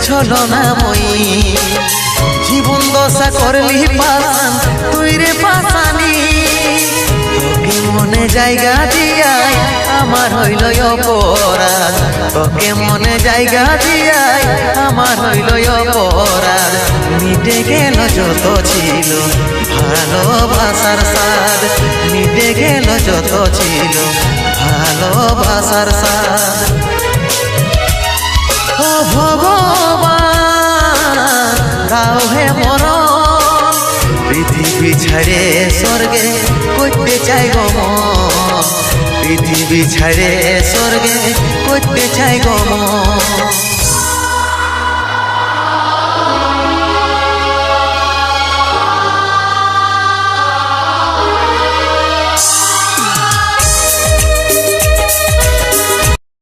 ছলনাময়ী। জীবন দশা করলি পাশান তুই রে পাশানি, তোকে মনে জায়গা দিয়াই আমার হইল অপরাধ, তোকে মনে জায়গা দিয়াই আমার হইল অপরাধ। মিটে গেল যত ছিল ভালোবাসার স্বাদ, মিটে গেল যত ছিল ভালোবাসার স্বাদ। ও ভগবান দাও হে মরণ, পৃথিবী ছেড়ে স্বর্গে করতে চাই গো মন, পৃথিবী ছেড়ে স্বর্গে